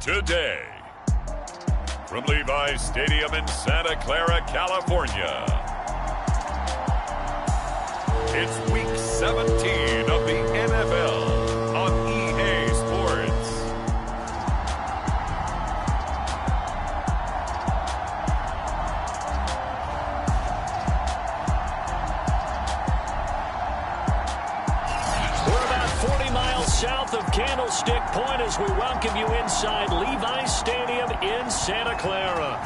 today. From Levi's Stadium in Santa Clara, California, it's Week 17 of the NFL on EA Sports. We're about 40 miles south of Candlestick Point as we welcome you inside Levi's Stadium in Santa Clara.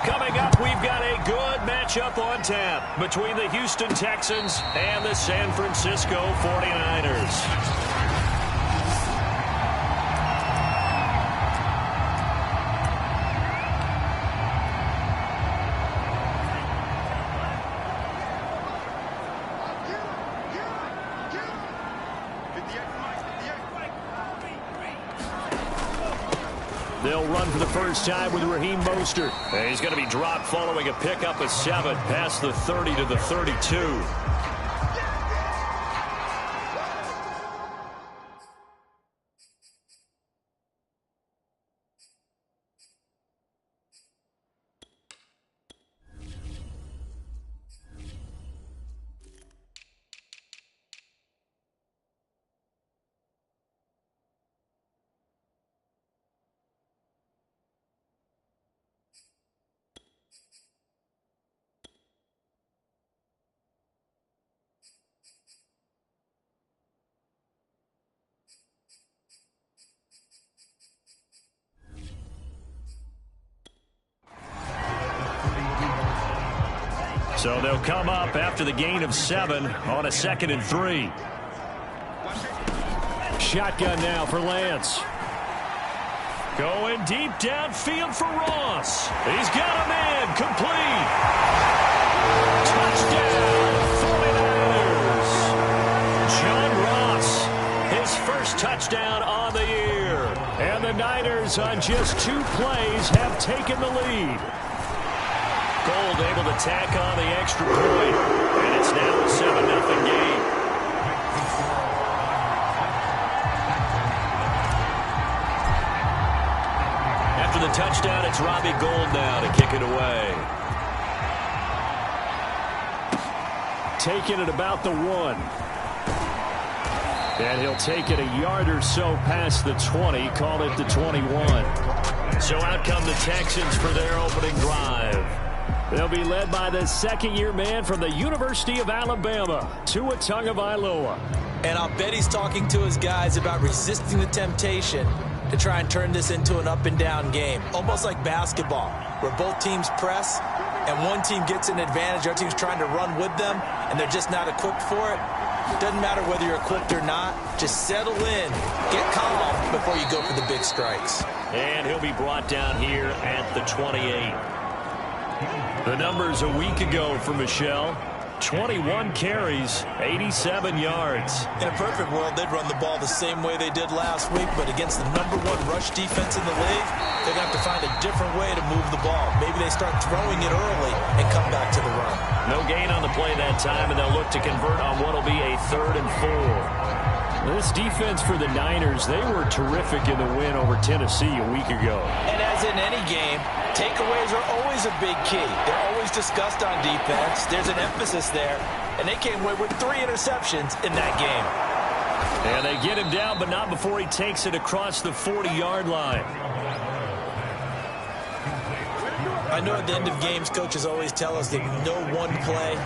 Coming up, we've got a good matchup on tap between the Houston Texans and the San Francisco 49ers. They'll run for the first time with Raheem Mostert. And he's going to be dropped following a pickup of 7 past the 30 to the 32. So they'll come up after the gain of 7 on a 2nd and 3. Shotgun now for Lance. Going deep downfield for Ross. He's got him in. Complete. Touchdown, 49ers. John Ross, his first touchdown on the year. And the Niners on just 2 plays have taken the lead. Gold able to tack on the extra point, and it's now a 7-0 game. After the touchdown, it's Robbie Gould now to kick it away. Taking it about the 1. And he'll take it a yard or so past the 20, call it the 21. So out come the Texans for their opening drive. They'll be led by the second-year man from the University of Alabama, Tua Tagovailoa. And I'll bet he's talking to his guys about resisting the temptation to try and turn this into an up-and-down game, almost like basketball, where both teams press and one team gets an advantage, our team's trying to run with them, and they're just not equipped for it. Doesn't matter whether you're equipped or not. Just settle in, get calm before you go for the big strikes. And he'll be brought down here at the 28. The numbers a week ago for Michelle: 21 carries, 87 yards. In a perfect world, they'd run the ball the same way they did last week, but against the #1 rush defense in the league, they're going to have to find a different way to move the ball. Maybe they start throwing it early and come back to the run. No gain on the play that time, and they'll look to convert on what will be a 3rd and 4. This defense for the Niners, they were terrific in the win over Tennessee a week ago. And as in any game, takeaways are always a big key. They're always discussed on defense. There's an emphasis there, and they came away with 3 interceptions in that game. And they get him down, but not before he takes it across the 40-yard line. I know at the end of games, coaches always tell us that no one play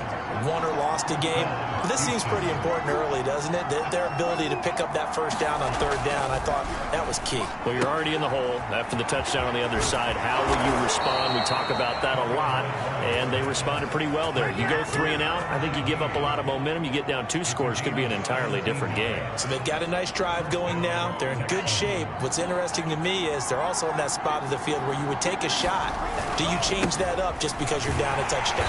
won or lost a game. But this seems pretty important early, doesn't it? Their ability to pick up that first down on 3rd down, I thought that was key. Well, you're already in the hole after the touchdown on the other side. How will you respond? We talk about that a lot, and they responded pretty well there. You go 3 and out, I think you give up a lot of momentum. You get down 2 scores, could be an entirely different game. So they've got a nice drive going now. They're in good shape. What's interesting to me is they're also in that spot of the field where you would take a shot. Do you change that up just because you're down a touchdown?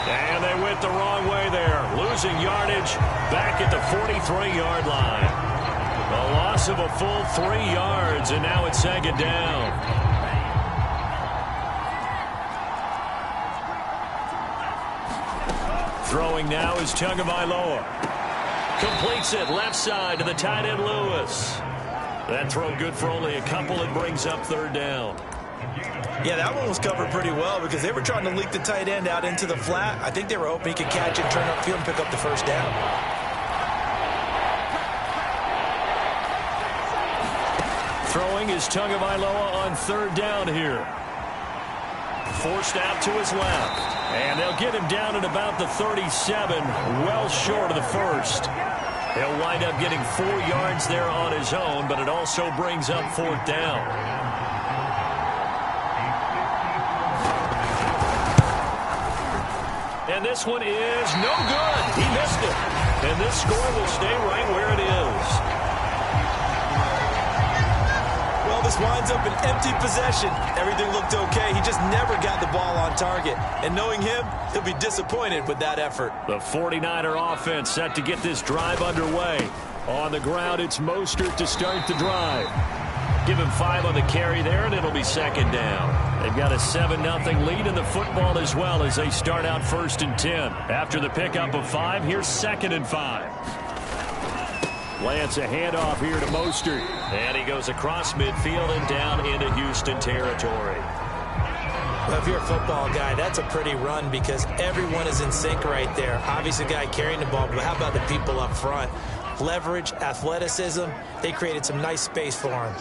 And they went the wrong way there. Losing yardage back at the 43-yard line. A loss of a full 3 yards, and now it's 2nd down. Throwing now is Tagovailoa. Completes it left side to the tight end Lewis. That throw good for only a couple and brings up third down. Yeah, that one was covered pretty well because they were trying to leak the tight end out into the flat. I think they were hoping he could catch it, turn upfield, and pick up the first down. Throwing is Tagovailoa on third down here. Forced out to his left. And they'll get him down at about the 37, well short of the first. He'll wind up getting 4 yards there on his own, but it also brings up fourth down. And this one is no good. He missed it. And this score will stay right where it is. Well, this winds up an empty possession. Everything looked okay. He just never got the ball on target. And knowing him, he'll be disappointed with that effort. The 49er offense set to get this drive underway. On the ground, it's Mostert to start the drive. Give him 5 on the carry there, and it'll be second down. They've got a 7-0 lead in the football as well as they start out 1st and 10. After the pickup of 5, here's 2nd and 5. Lance a handoff here to Mostert. And he goes across midfield and down into Houston territory. Well, if you're a football guy, that's a pretty run because everyone is in sync right there. Obviously, the guy carrying the ball, but how about the people up front? Leverage, athleticism, they created some nice space for him.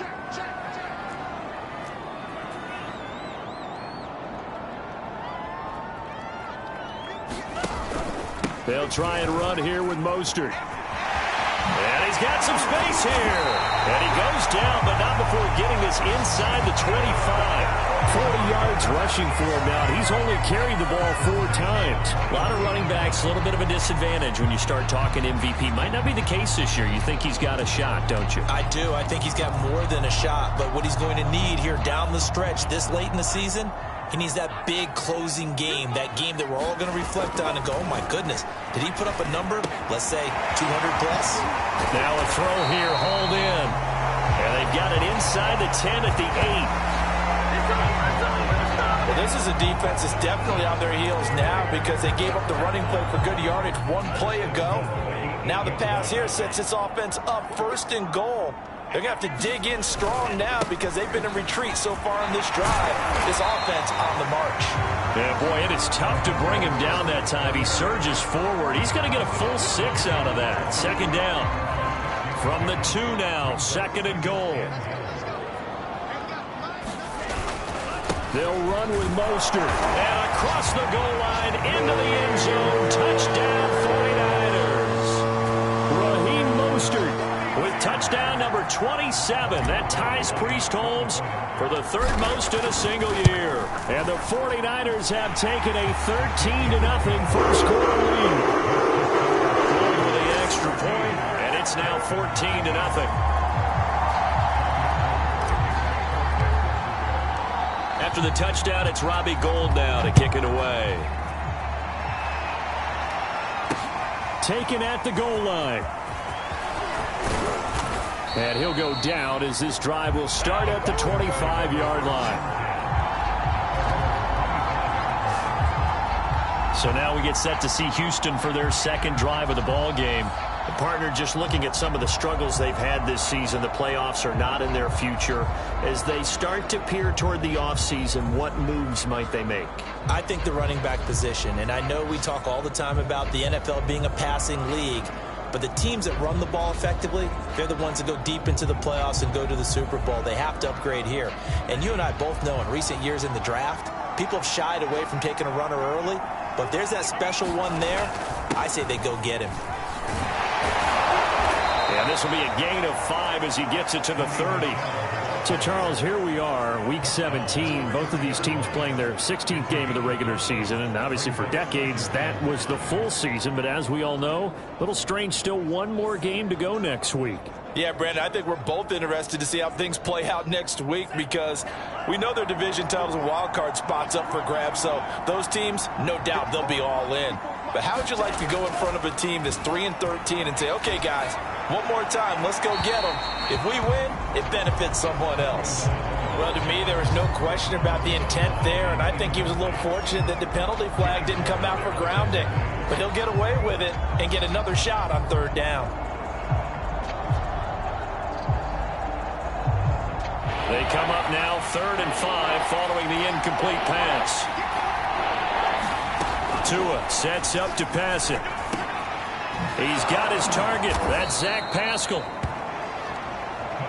They'll try and run here with Mostert. And he's got some space here. And he goes down, but not before getting this inside the 25. 40 yards rushing for him now. He's only carried the ball 4 times. A lot of running backs, a little bit of a disadvantage when you start talking MVP. Might not be the case this year. You think he's got a shot, don't you? I do. I think he's got more than a shot. But what he's going to need here down the stretch this late in the season, he needs that big closing game, that game that we're all going to reflect on and go, oh, my goodness, did he put up a number, let's say, 200 plus? Now a throw here, hauled in. And they've got it inside the 10 at the 8. Well, this is a defense that's definitely on their heels now because they gave up the running play for good yardage 1 play ago. Now the pass here sets this offense up 1st and goal. They're going to have to dig in strong now because they've been in retreat so far in this drive. This offense on the march. Yeah, boy, it is tough to bring him down that time. He surges forward. He's going to get a full 6 out of that. Second down. From the 2 now, 2nd and goal. They'll run with Mostert. And across the goal line into the end zone. Touchdown 49ers. Raheem Mostert with touchdown number 27. That ties Priest Holmes for the 3rd most in a single year. And the 49ers have taken a 13-0 first quarter lead. Going with the extra point, and it's now 14-0. After the touchdown, it's Robbie Gould now to kick it away. Taken at the goal line. And he'll go down as this drive will start at the 25-yard line. So now we get set to see Houston for their 2nd drive of the ball game. The partner, just looking at some of the struggles they've had this season, the playoffs are not in their future. As they start to peer toward the offseason, what moves might they make? I think the running back position, and I know we talk all the time about the NFL being a passing league, but the teams that run the ball effectively, they're the ones that go deep into the playoffs and go to the Super Bowl. They have to upgrade here. And you and I both know in recent years in the draft, people have shied away from taking a runner early, but if there's that special one there, I say they go get him. And this will be a gain of 5 as he gets it to the 30. So, Charles, here we are, Week 17. Both of these teams playing their 16th game of the regular season. And obviously for decades, that was the full season. But as we all know, a little strange, still one more game to go next week. Yeah, Brandon, I think we're both interested to see how things play out next week because we know their division titles and wild card spots up for grabs. So those teams, no doubt, they'll be all in. But how would you like to go in front of a team that's 3-13 and say, okay, guys, one more time, let's go get them. If we win, it benefits someone else. Well, to me, there was no question about the intent there, and I think he was a little fortunate that the penalty flag didn't come out for grounding. But he'll get away with it and get another shot on 3rd down. 5 following the incomplete pass. Tua sets up to pass it. He's got his target. That's Zach Pascal.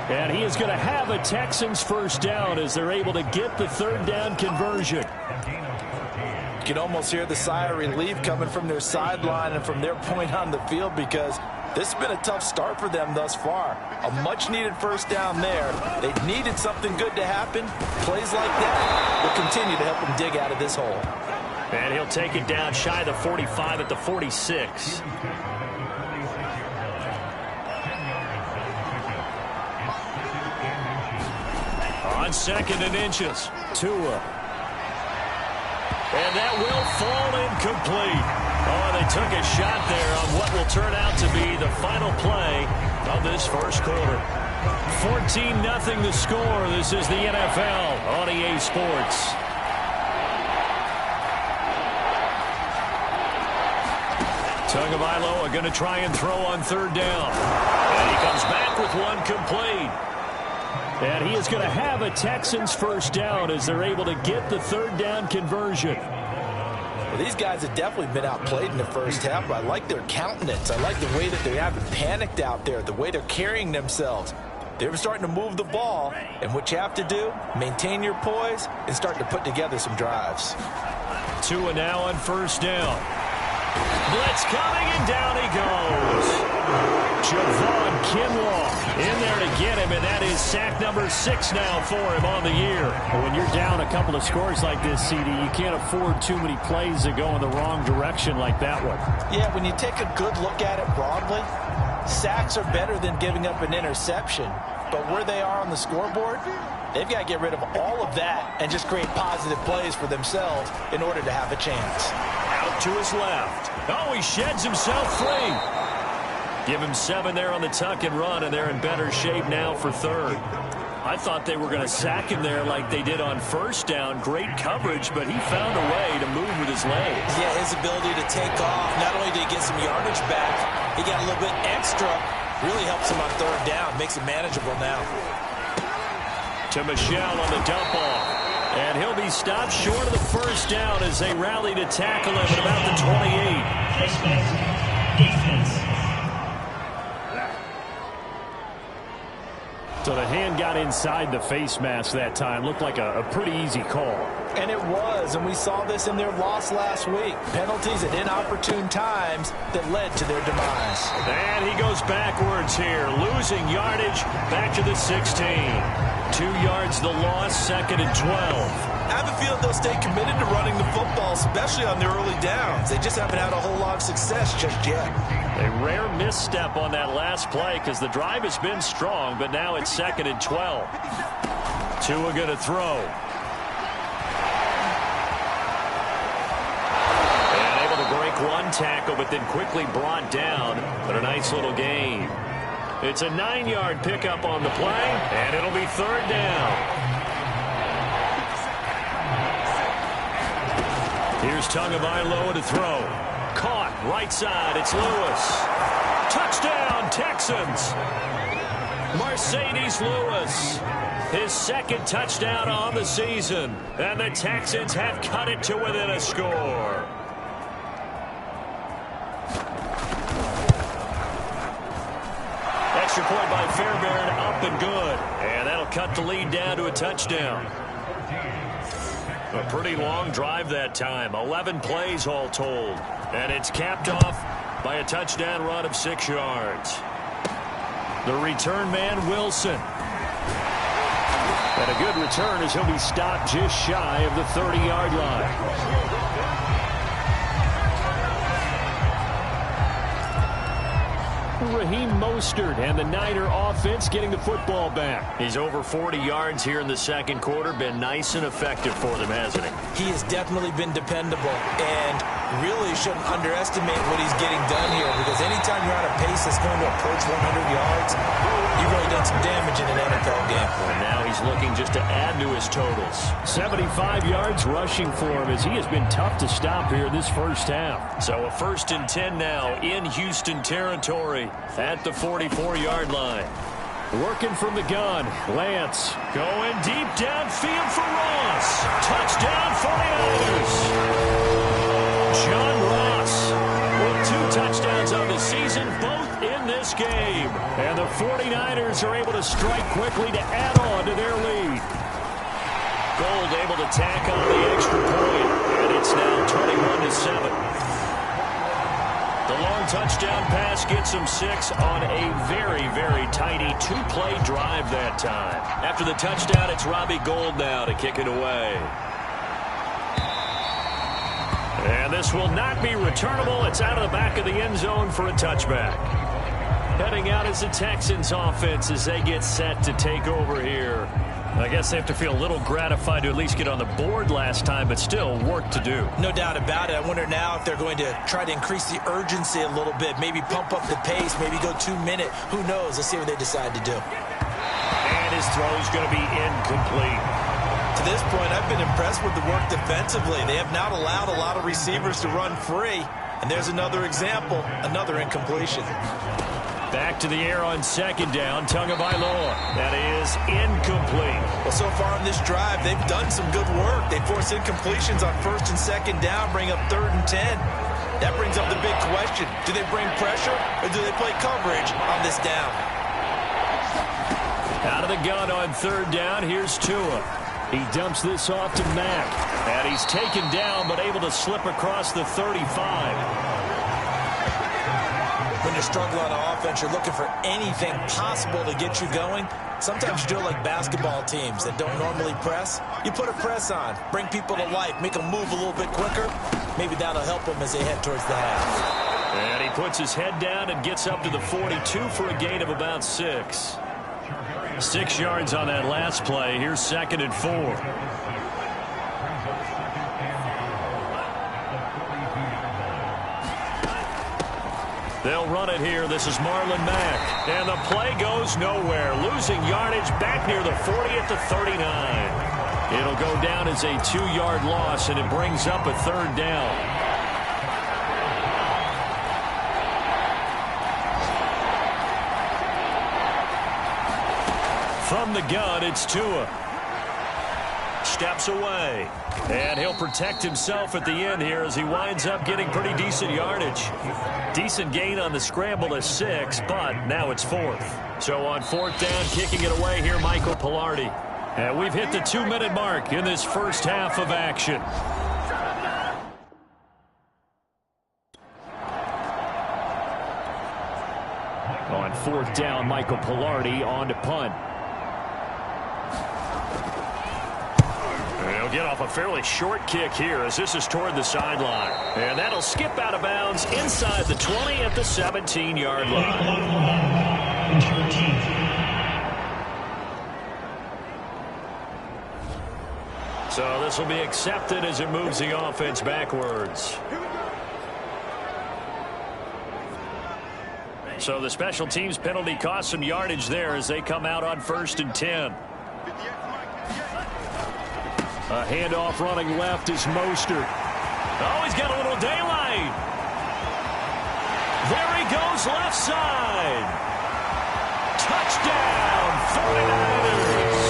And he is going to have a Texans first down as they're able to get the third down conversion. You can almost hear the sigh of relief coming from their sideline and from their point on the field, because this has been a tough start for them thus far. A much-needed first down there. They've needed something good to happen. Plays like that will continue to help them dig out of this hole. And he'll take it down shy of the 45 at the 46. On 2nd and inches, Tua. And that will fall incomplete. Oh, they took a shot there on what will turn out to be the final play of this first quarter. 14-0 the score. This is the NFL on EA Sports. Tagovailoa going to try and throw on third down. And he comes back with one complete. And he is going to have a Texans first down as they're able to get the third down conversion. Well, these guys have definitely been outplayed in the first half, but I like their countenance. I like the way that they haven't panicked out there, the way they're carrying themselves. They're starting to move the ball, and what you have to do, maintain your poise and start to put together some drives. Tua now on first down. Blitz coming, and down he goes. Javon Kinlaw in there to get him, and that is sack number 6 now for him on the year. When you're down a couple of scores like this, CD, you can't afford too many plays that go in the wrong direction like that one. Yeah, when you take a good look at it broadly, sacks are better than giving up an interception. But where they are on the scoreboard, they've got to get rid of all of that and just create positive plays for themselves in order to have a chance. Out to his left. Oh, he sheds himself free. Give him 7 there on the tuck and run, and they're in better shape now for third. I thought they were going to sack him there like they did on first down. Great coverage, but he found a way to move with his legs. Yeah, his ability to take off, not only did he get some yardage back, he got a little bit extra. Really helps him on third down, makes it manageable now. To Michelle on the dump off. And he'll be stopped short of the first down as they rally to tackle him at about the 28. Defense. So the hand got inside the face mask that time. Looked like a pretty easy call. And it was, and we saw this in their loss last week. Penalties at inopportune times that led to their demise. And he goes backwards here, losing yardage back to the 16. 2 yards the loss, 2nd and 12. I have a feeling they'll stay committed to running the football, especially on their early downs. They just haven't had a whole lot of success just yet. A rare misstep on that last play because the drive has been strong, but now it's 2nd and 12. Tua going to throw. And able to break one tackle, but then quickly brought down. But a nice little gain. It's a 9-yard pickup on the play, and it'll be third down. Here's Tagovailoa to throw. Caught right side. It's Lewis. Touchdown, Texans. Mercedes Lewis. His 2nd touchdown on the season. And the Texans have cut it to within a score. Extra point by Fairbairn, up and good. And that'll cut the lead down to a touchdown. A pretty long drive that time. 11 plays all told. And it's capped off by a touchdown run of 6 yards. The return man, Wilson. And a good return as he'll be stopped just shy of the 30-yard line. Raheem Mostert and the Niner offense getting the football back. He's over 40 yards here in the second quarter. Been nice and effective for them, hasn't he? He has definitely been dependable and really shouldn't underestimate what he's getting done here, because anytime you're on a pace that's going to approach 100 yards, you've really done some damage in an NFL game. And now he's looking just to add to his totals. 75 yards rushing for him as he has been tough to stop here this first half. So a 1st and 10 now in Houston territory at the 44-yard line. Working from the gun. Lance going deep downfield for Ross. Touchdown 49ers. John Ross with 2 touchdowns on the season, both in this game. And the 49ers are able to strike quickly to add on to their lead. Gold able to tack on the extra point, and it's now 21-7. The long touchdown pass gets him 6 on a very, very tidy 2-play drive that time. After the touchdown, it's Robbie Gould now to kick it away. And this will not be returnable. It's out of the back of the end zone for a touchback. Heading out is the Texans offense as they get set to take over here. I guess they have to feel a little gratified to at least get on the board last time, but still work to do. No doubt about it. I wonder now if they're going to try to increase the urgency a little bit, maybe pump up the pace, maybe go 2-minute. Who knows? Let's see what they decide to do. And his throw is going to be incomplete. To this point, I've been impressed with the work defensively. They have not allowed a lot of receivers to run free. And there's another example, another incompletion. Back to the air on second down. Tagovailoa. That is incomplete. Well, so far on this drive, they've done some good work. They force incompletions on first and second down, bring up 3rd and 10. That brings up the big question. Do they bring pressure or do they play coverage on this down? Out of the gun on 3rd down. Here's Tua. He dumps this off to Mack. And he's taken down but able to slip across the 35. When you're struggling on offense, you're looking for anything possible to get you going. Sometimes you do it like basketball teams that don't normally press. You put a press on, bring people to life, make them move a little bit quicker. Maybe that'll help them as they head towards the half. And he puts his head down and gets up to the 42 for a gain of about 6. 6 yards on that last play. Here's 2nd and 4. They'll run it here. This is Marlon Mack. And the play goes nowhere. Losing yardage back near the 40 at the 39. It'll go down as a 2-yard loss, and it brings up a 3rd down. From the gun, it's Tua. Steps away. And he'll protect himself at the end here as he winds up getting pretty decent yardage. Decent gain on the scramble is 6, but now it's 4th. So on 4th down, kicking it away here, Michael Pilardi. And we've hit the 2-minute mark in this first half of action. On 4th down, Michael Pilardi on to punt. He'll get off a fairly short kick here as this is toward the sideline. And that'll skip out of bounds inside the 20 at the 17-yard line. So this will be accepted as it moves the offense backwards. So the special teams penalty cost some yardage there as they come out on 1st and 10. A handoff running left is Mostert. Oh, he's got a little daylight. There he goes left side. Touchdown, 49ers.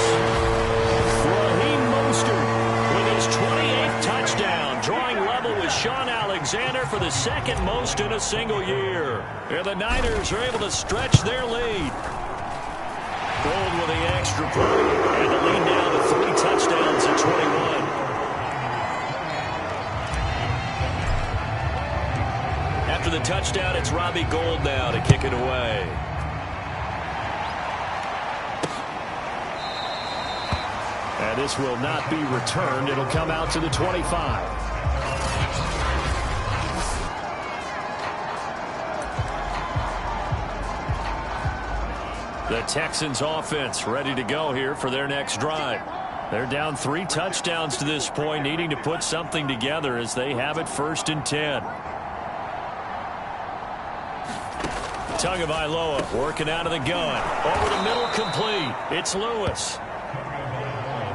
Raheem Mostert with his 28th touchdown, drawing level with Sean Alexander for the 2nd most in a single year. And the Niners are able to stretch their lead. Gold with the extra point, and the lead down to 3 touchdowns at 21. After the touchdown, it's Robbie Gould now to kick it away. And this will not be returned. It'll come out to the 25. The Texans offense ready to go here for their next drive. They're down 3 touchdowns to this point, needing to put something together as they have it 1st and 10. Tagovailoa working out of the gun. Over the middle, complete. It's Lewis.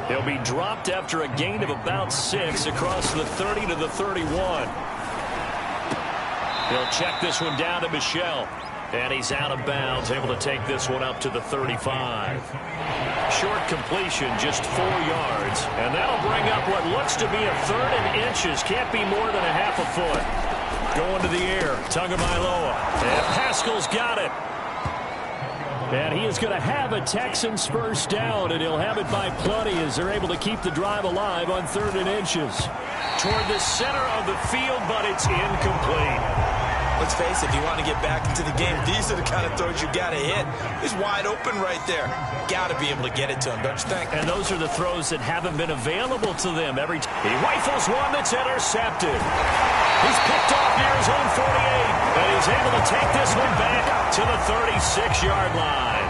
He'll be dropped after a gain of about 6 across the 30 to the 31. He'll check this one down to Michel. And he's out of bounds, able to take this one up to the 35. Short completion, just 4 yards. And that'll bring up what looks to be a 3rd and inches. Can't be more than a half a foot. Going to the air, Tagovailoa. And Pascal's got it. And he is going to have a Texans first down, and he'll have it by plenty as they're able to keep the drive alive on 3rd and inches. Toward the center of the field, but it's incomplete. Let's face it, if you want to get back into the game, these are the kind of throws you got to hit. He's wide open right there. Got to be able to get it to him, don't you think? And those are the throws that haven't been available to them. He rifles one that's intercepted. He's picked off near his own 48, and he's able to take this one back to the 36-yard line.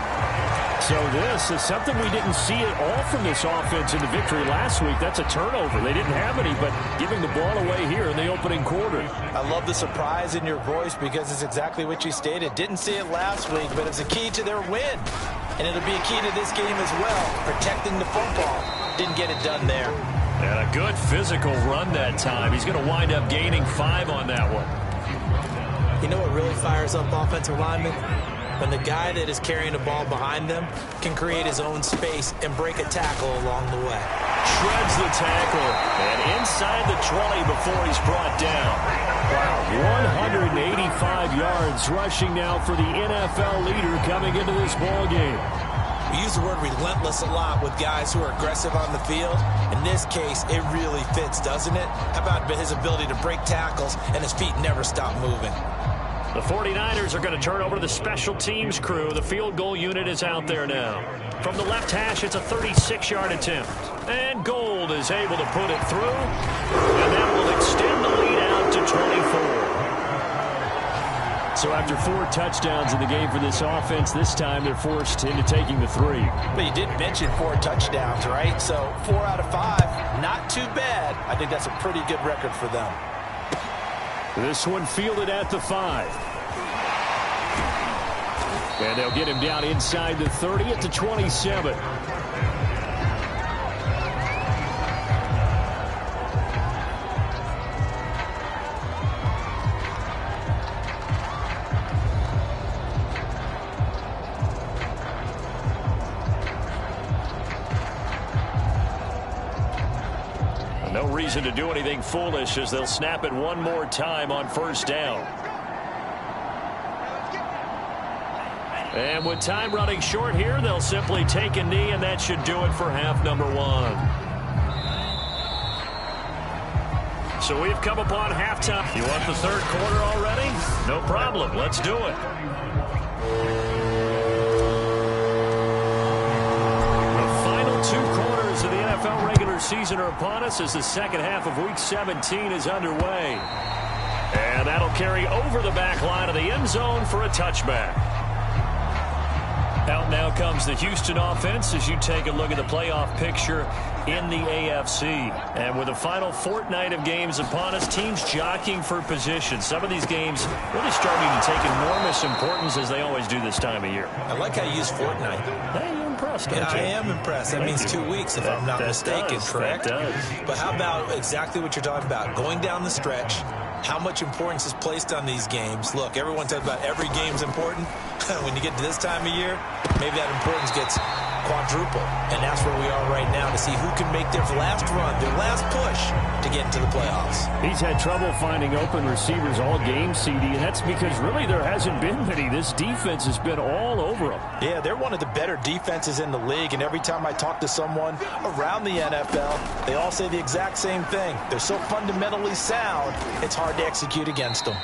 So this is something we didn't see at all from this offense in the victory last week. That's a turnover. They didn't have any, but giving the ball away here in the opening quarter. I love the surprise in your voice because it's exactly what you stated. Didn't see it last week, but it's a key to their win. And it'll be a key to this game as well, protecting the football. Didn't get it done there. And a good physical run that time. He's going to wind up gaining 5 on that one. You know what really fires up offensive linemen? When the guy that is carrying the ball behind them can create his own space and break a tackle along the way. Shreds the tackle, and inside the 20 before he's brought down. Wow, 185 yards rushing now for the NFL leader coming into this ball game. We use the word relentless a lot with guys who are aggressive on the field. In this case, it really fits, doesn't it? How about his ability to break tackles and his feet never stop moving? The 49ers are going to turn over to the special teams crew. The field goal unit is out there now. From the left hash, it's a 36-yard attempt. And Gold is able to put it through. And that will extend the lead out to 24. So after 4 touchdowns in the game for this offense, this time they're forced into taking the 3. But you did mention 4 touchdowns, right? So 4 out of 5, not too bad. I think that's a pretty good record for them. This one fielded at the 5. And they'll get him down inside the 30 at the 27. No reason to do anything foolish as they'll snap it one more time on first down. And with time running short here, they'll simply take a knee, and that should do it for half number 1. So we've come upon halftime. You want the 3rd quarter already? No problem. Let's do it. The final 2 quarters of the NFL regular season are upon us as the second half of Week 17 is underway. And that'll carry over the back line of the end zone for a touchback. Out now comes the Houston offense as you take a look at the playoff picture in the AFC. And with the final fortnight of games upon us, teams jockeying for position. Some of these games really starting to take enormous importance as they always do this time of year. I like how you use fortnight. Hey, you're impressed, aren't you? I am impressed. That means 2 weeks if I'm not mistaken, correct? That does. But how about exactly what you're talking about? Going down the stretch, how much importance is placed on these games. Look, everyone talks about every game's important. When you get to this time of year, maybe that importance gets quadruple. And that's where we are right now to see who can make their last run, their last push to get into the playoffs. He's had trouble finding open receivers all game, CD, and that's because really there hasn't been many. This defense has been all over them. Yeah, they're one of the better defenses in the league, and every time I talk to someone around the NFL, they all say the exact same thing. They're so fundamentally sound, it's hard to execute against them.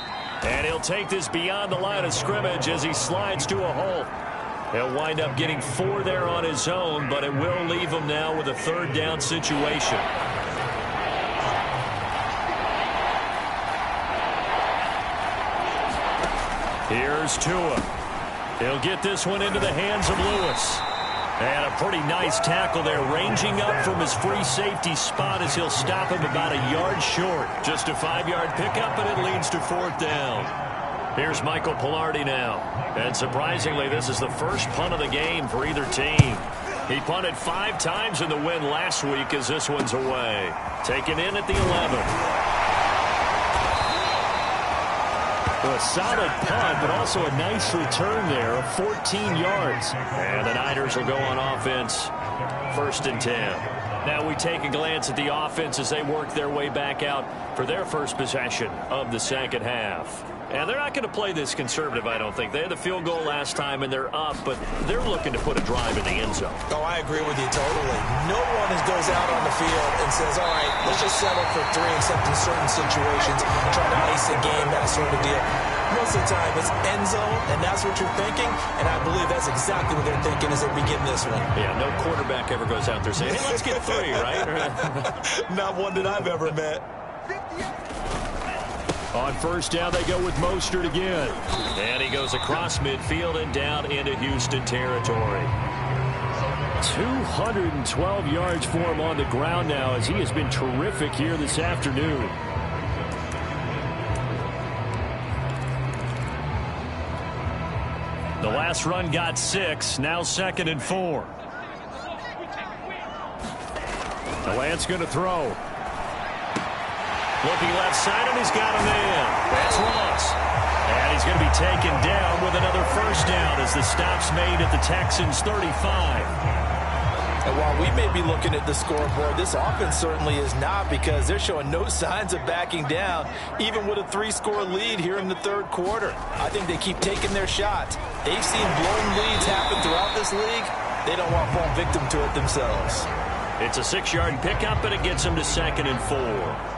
And he'll take this beyond the line of scrimmage as he slides to a halt. He'll wind up getting 4 there on his own, but it will leave him now with a 3rd down situation. Here's Tua. He'll get this one into the hands of Lewis. And a pretty nice tackle there, ranging up from his free safety spot as he'll stop him about a yard short. Just a 5-yard pickup, and it leads to 4th down. Here's Michael Pilardi now. And surprisingly, this is the first punt of the game for either team. He punted 5 times in the win last week as this one's away. Taken in at the 11. Well, a solid punt, but also a nice return there of 14 yards. And the Niners will go on offense, 1st and 10. Now we take a glance at the offense as they work their way back out for their first possession of the second half. And they're not going to play this conservative, I don't think. They had the field goal last time, and they're up, but they're looking to put a drive in the end zone. Oh, I agree with you totally. No one goes out on the field and says, all right, let's just settle for 3, except in certain situations, try to ice a game, that sort of deal. Most of the time, it's end zone, and that's what you're thinking, and I believe that's exactly what they're thinking as they begin this one. Yeah, no quarterback ever goes out there saying, hey, let's get 3, right? Not one that I've ever met. On 1st down, they go with Mostert again. And he goes across midfield and down into Houston territory. 212 yards for him on the ground now as he has been terrific here this afternoon. The last run got 6, now 2nd and 4. The Lance going to throw. Looking left side, and he's got a man. That's Ross. And he's going to be taken down with another 1st down as the stop's made at the Texans' 35. And while we may be looking at the scoreboard, this offense certainly is not, because they're showing no signs of backing down, even with a 3-score lead here in the 3rd quarter. I think they keep taking their shots. They've seen blown leads happen throughout this league. They don't want to fall victim to it themselves. It's a 6-yard pickup, and it gets them to 2nd and 4.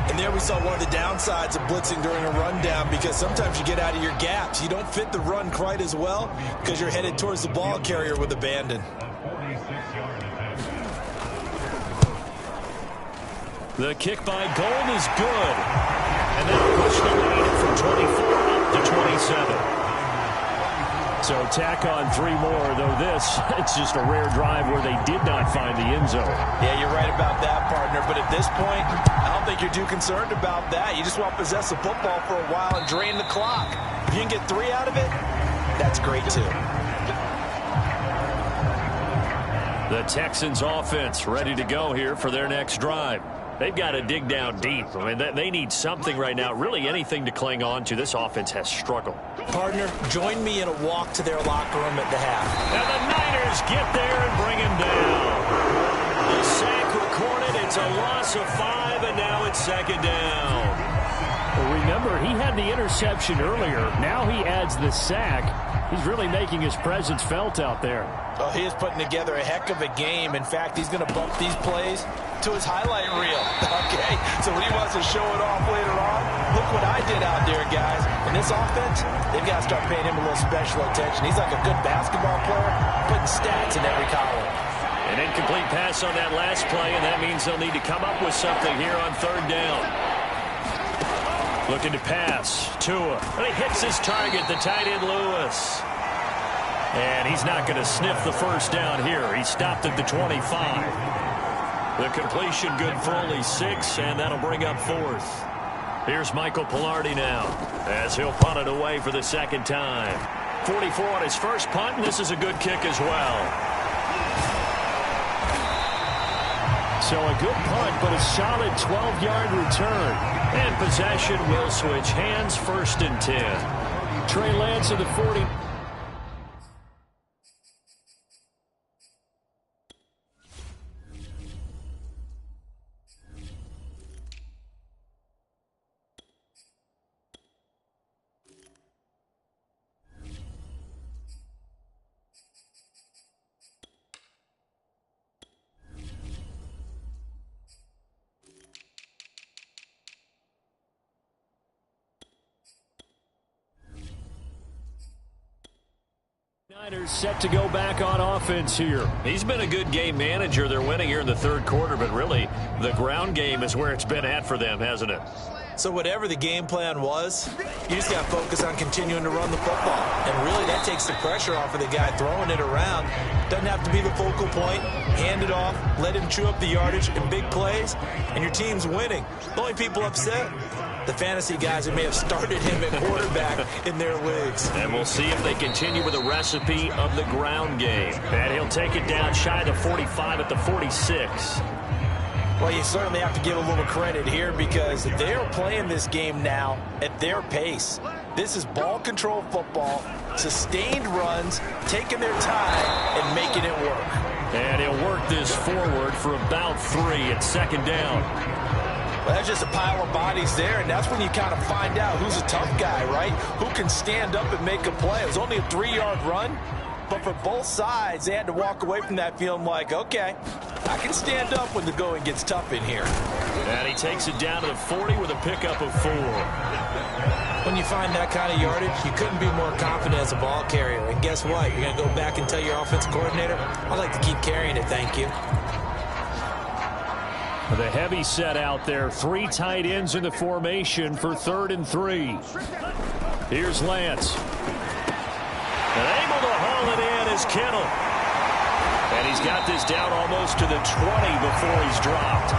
And there we saw one of the downsides of blitzing during a rundown, because sometimes you get out of your gaps. You don't fit the run quite as well because you're headed towards the ball carrier with abandon. The kick by Gold is good. And that'll push the lead from 24 up to 27. So tack on 3 more, though this, it's just a rare drive where they did not find the end zone. Yeah, you're right about that, partner. But at this point, I don't think you're too concerned about that. You just want to possess the football for a while and drain the clock. If you can get 3 out of it, that's great, too. The Texans offense ready to go here for their next drive. They've got to dig down deep. I mean, they need something right now, really anything to cling on to. This offense has struggled. Partner, join me in a walk to their locker room at the half. And the Niners get there and bring him down. The sack recorded. It's a loss of 5, and now it's 2nd down. Well, remember, he had the interception earlier. Now he adds the sack. He's really making his presence felt out there. Oh, he is putting together a heck of a game. In fact, he's going to bump these plays to his highlight reel. Okay, so when he wants to show it off later on, look what I did out there, guys. In this offense, they've got to start paying him a little special attention. He's like a good basketball player, putting stats in every column. An incomplete pass on that last play, and that means they'll need to come up with something here on 3rd down. Looking to pass. Tua. And he hits his target, the tight end Lewis. And he's not going to sniff the 1st down here. He stopped at the 25. The completion good for only 6, and that'll bring up 4th. Here's Michael Pilardi now as he'll punt it away for the 2nd time. 44 on his first punt, and this is a good kick as well. So a good punt, but a solid 12-yard return. And possession will switch hands, 1st and 10. Trey Lance of the 40. Niners set to go back on offense here. He's been a good game manager. They're winning here in the 3rd quarter, but really the ground game is where it's been at for them, hasn't it? So whatever the game plan was, you just got to focus on continuing to run the football. And really that takes the pressure off of the guy throwing it around. Doesn't have to be the focal point. Hand it off, let him chew up the yardage in big plays, and your team's winning. The only people upset, the fantasy guys who may have started him at quarterback in their leagues. And we'll see if they continue with the recipe of the ground game. And he'll take it down shy of the 45 at the 46. Well, you certainly have to give a little credit here because they're playing this game now at their pace. This is ball control football, sustained runs, taking their time, and making it work. And he'll work this forward for about 3 at second down. Well, that's just a pile of bodies there, and that's when you kind of find out who's a tough guy, right? Who can stand up and make a play. It was only a 3-yard run, but for both sides, they had to walk away from that feeling like, okay, I can stand up when the going gets tough in here. And he takes it down to the 40 with a pickup of 4. When you find that kind of yardage, you couldn't be more confident as a ball carrier. And guess what? You're going to go back and tell your offensive coordinator, I'd like to keep carrying it, thank you. The heavy set out there. 3 tight ends in the formation for 3rd and 3. Here's Lance. And able to haul it in is Kittle. And he's got this down almost to the 20 before he's dropped.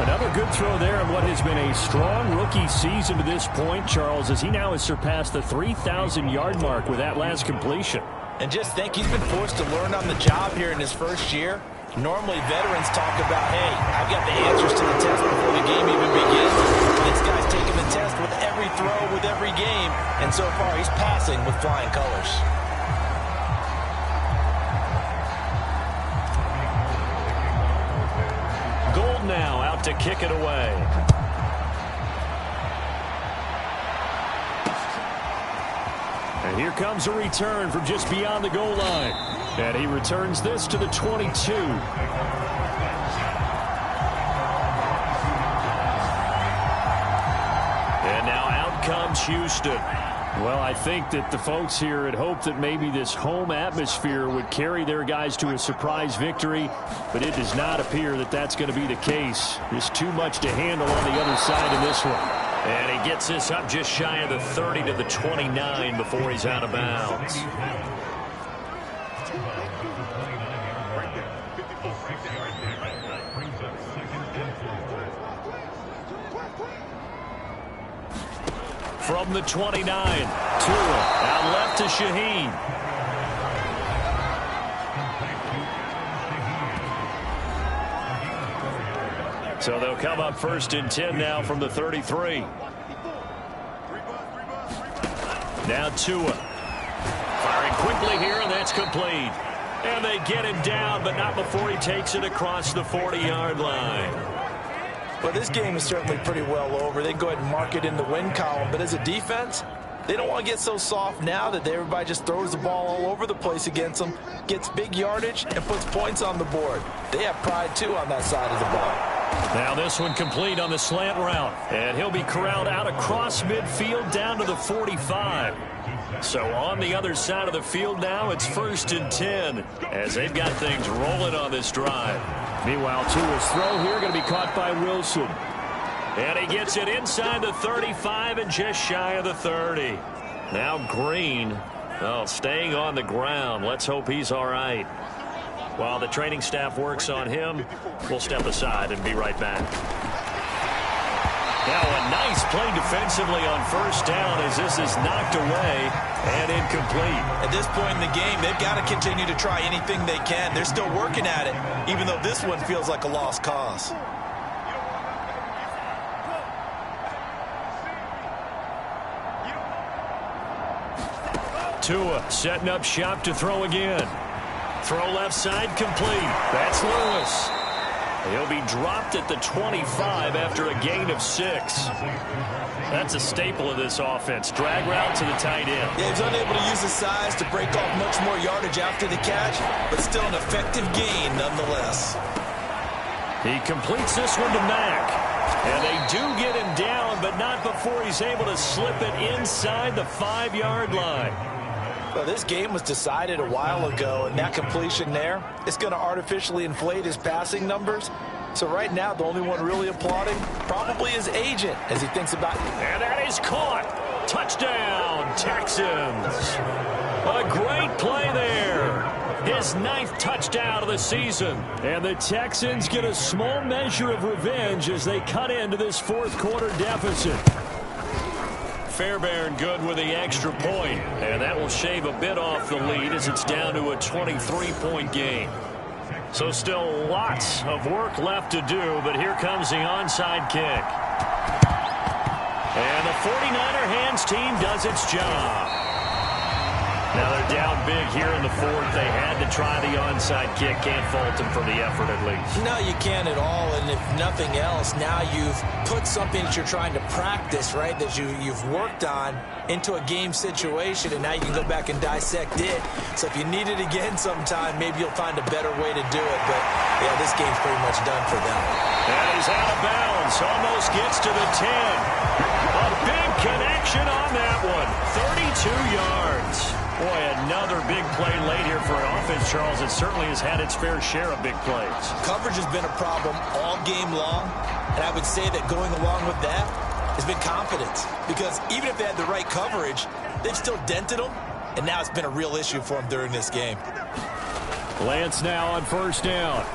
Another good throw there in what has been a strong rookie season to this point, Charles, as he now has surpassed the 3,000-yard mark with that last completion. And just think, he's been forced to learn on the job here in his first year. Normally, veterans talk about, hey, I've got the answers to the test before the game even begins. This guy's taking the test with every throw, with every game. And so far, he's passing with flying colors. Gold now out to kick it away. And here comes a return from just beyond the goal line. And he returns this to the 22. And now out comes Houston. Well, I think that the folks here had hoped that maybe this home atmosphere would carry their guys to a surprise victory, but it does not appear that that's going to be the case. There's too much to handle on the other side in this one. And he gets this up just shy of the 30 to the 29 before he's out of bounds. From the 29, Tua out left to Shaheen. So they'll come up 1st and 10 now from the 33. Now Tua firing quickly here, and that's complete. And they get him down, but not before he takes it across the 40-yard line. Well, this game is certainly pretty well over. They go ahead and mark it in the win column. But as a defense, they don't want to get so soft now that everybody just throws the ball all over the place against them, gets big yardage, and puts points on the board. They have pride, too, on that side of the ball. Now this one complete on the slant route. And he'll be corralled out across midfield down to the 45. So on the other side of the field now, it's 1st and 10 as they've got things rolling on this drive. Meanwhile, Tua's throw here going to be caught by Wilson. And he gets it inside the 35 and just shy of the 30. Now Green, staying on the ground. Let's hope he's all right. While the training staff works on him, we'll step aside and be right back. Now a nice play defensively on 1st down as this is knocked away and incomplete. At this point in the game, they've got to continue to try anything they can. They're still working at it, even though this one feels like a lost cause. Tua setting up shop to throw again. Throw left side complete. That's Lewis. He'll be dropped at the 25 after a gain of 6. That's a staple of this offense. Drag route to the tight end. Yeah, he's unable to use his size to break off much more yardage after the catch, but still an effective gain nonetheless. He completes this one to Mack. And they do get him down, but not before he's able to slip it inside the 5-yard line. Well, this game was decided a while ago, and that completion there, it's going to artificially inflate his passing numbers. So right now, the only one really applauding probably his agent as he thinks about it. And that is caught. Touchdown, Texans. A great play there. His 9th touchdown of the season. And the Texans get a small measure of revenge as they cut into this 4th quarter deficit. Fairbairn good with the extra point, and that will shave a bit off the lead as it's down to a 23-point game. So still lots of work left to do, but here comes the onside kick. And the 49er hands team does its job. Now they're down big here in the fourth. They had to try the onside kick. Can't fault them for the effort at least. No, you can't at all. And if nothing else, now you've put something that you're trying to practice, right, that you've worked on into a game situation, and now you can go back and dissect it. So if you need it again sometime, maybe you'll find a better way to do it. But, yeah, this game's pretty much done for them. And he's out of bounds. Almost gets to the 10. A big connection on that one. 32 yards. Boy, another big play late here for an offense, Charles. It certainly has had its fair share of big plays. Coverage has been a problem all game long, and I would say that going along with that has been confidence. Because even if they had the right coverage, they've still dented them, and now it's been a real issue for them during this game. Lance now on first down.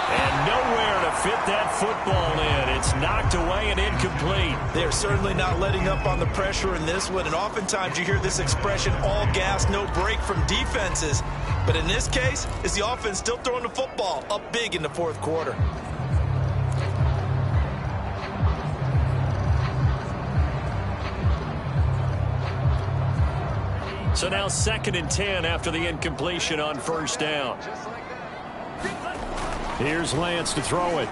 And nowhere to fit that football in. It's knocked away and incomplete. They're certainly not letting up on the pressure in this one. And oftentimes you hear this expression, all gas, no break from defenses. But in this case, it's the offense still throwing the football up big in the fourth quarter. So now 2nd and 10 after the incompletion on first down. Here's Lance to throw it.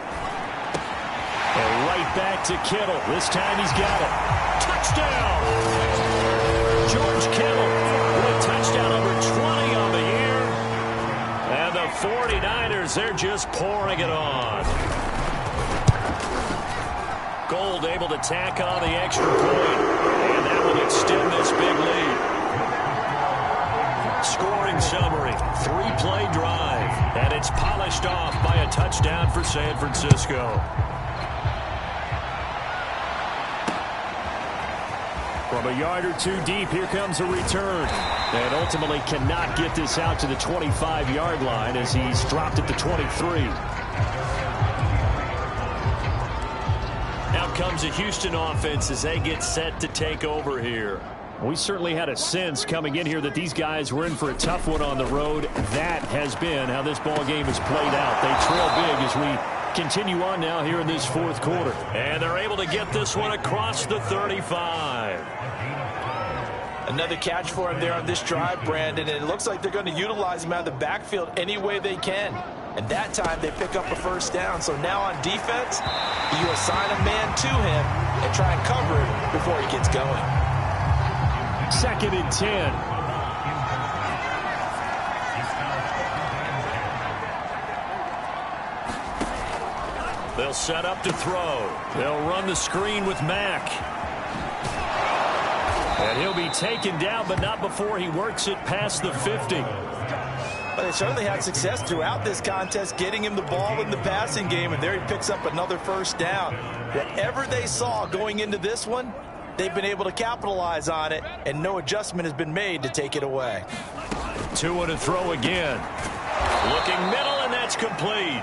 And right back to Kittle. This time he's got it. Touchdown! George Kittle with touchdown number 20 on the year. And the 49ers, they're just pouring it on. Gold able to tack on the extra point. And that will extend this big lead. Scoring summary, 3-play drive, and it's polished off by a touchdown for San Francisco. From a yard or two deep, here comes a return. And ultimately cannot get this out to the 25-yard line as he's dropped at the 23. Now comes the Houston offense as they get set to take over here. We certainly had a sense coming in here that these guys were in for a tough one on the road. That has been how this ball game has played out. They trail big as we continue on now here in this fourth quarter. And they're able to get this one across the 35. Another catch for him there on this drive, Brandon, and it looks like they're going to utilize him out of the backfield any way they can. And that time they pick up a first down. So now on defense, you assign a man to him and try and cover him before he gets going. 2nd and 10. They'll set up to throw. They'll run the screen with Mack. And he'll be taken down, but not before he works it past the 50. But they certainly had success throughout this contest, getting him the ball in the passing game, and there he picks up another first down. Whatever they saw going into this one, they've been able to capitalize on it, and no adjustment has been made to take it away. 2 to throw again. Looking middle, and that's complete.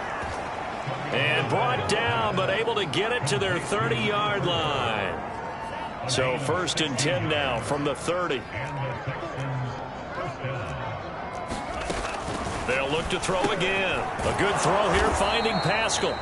And brought down, but able to get it to their 30-yard line. So 1st and 10 now from the 30. They'll look to throw again. A good throw here, finding Pascal.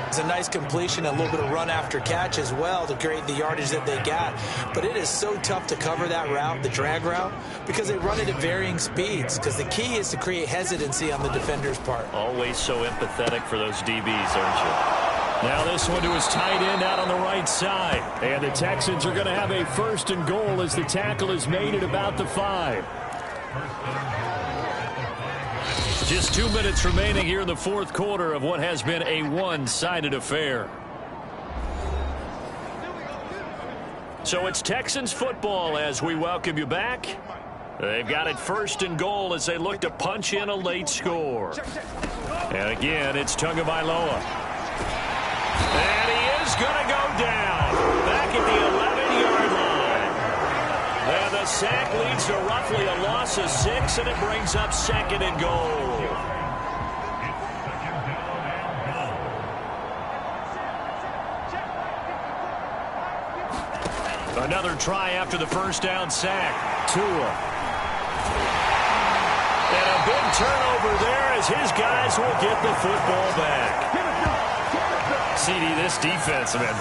It's a nice completion, a little bit of run after catch as well to create the yardage that they got. But it is so tough to cover that route, the drag route, because they run it at varying speeds. Because the key is to create hesitancy on the defender's part. Always so empathetic for those DBs, aren't you? Now this one to his tight end out on the right side. And the Texans are going to have a 1st and goal as the tackle is made at about the 5. Just 2 minutes remaining here in the fourth quarter of what has been a one-sided affair. So it's Texans football as we welcome you back. They've got it 1st and goal as they look to punch in a late score. And again, it's Tagovailoa. And he is going to go down back at the 11-yard line. And the sack leads to roughly a loss of 6, and it brings up 2nd and goal. Another try after the first down sack. Tua. And a big turnover there as his guys will get the football back. CD, this defense, man,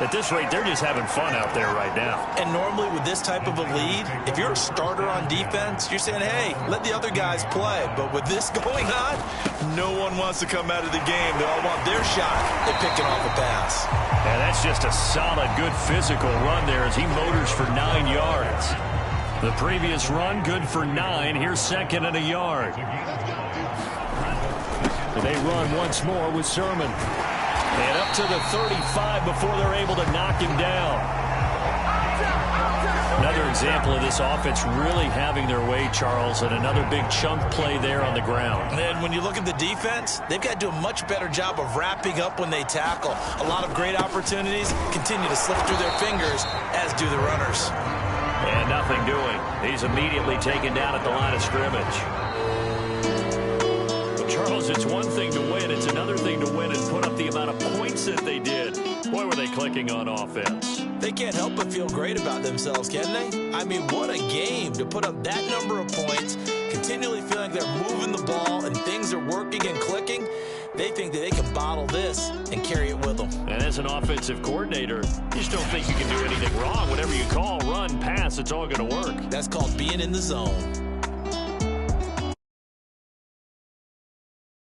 at this rate, they're just having fun out there right now. And normally with this type of a lead, if you're a starter on defense, you're saying, hey, let the other guys play. But with this going on, no one wants to come out of the game. They all want their shot at picking off a pass. And that's just a solid, good physical run there as he motors for 9 yards. The previous run, good for 9. Here's second and a yard. They run once more with Sermon. And up to the 35 before they're able to knock him down. Another example of this offense really having their way, Charles, and another big chunk play there on the ground. And when you look at the defense, they've got to do a much better job of wrapping up when they tackle. A lot of great opportunities continue to slip through their fingers, as do the runners. And nothing doing. He's immediately taken down at the line of scrimmage. Charles, it's one thing to win. It's another thing to win and put up the amount of points that they did. Boy, were they clicking on offense. They can't help but feel great about themselves, can they? I mean, what a game to put up that number of points, continually feeling like they're moving the ball and things are working and clicking. They think that they can bottle this and carry it with them. And as an offensive coordinator, you just don't think you can do anything wrong. Whatever you call, run, pass, it's all going to work. That's called being in the zone.